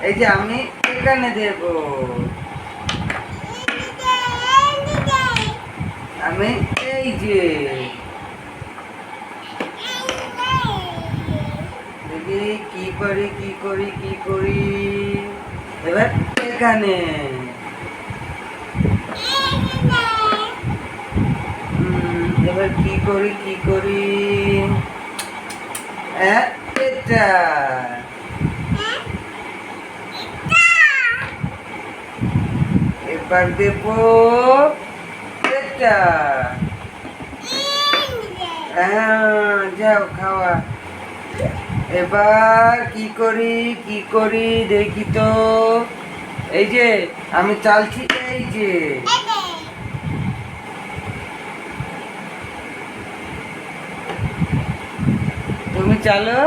এই যে আমি এখানে দেব, আমি এই যে দেখি কি করি কি করি কি করি, এবার এখানে এবার কি করি কি করি, এটা এবার দেব এটা, যাও খাওয়া। এবার কি করি কি করি দেখি তো, এই যে আমি চালছি, এই যে তুমি চালো।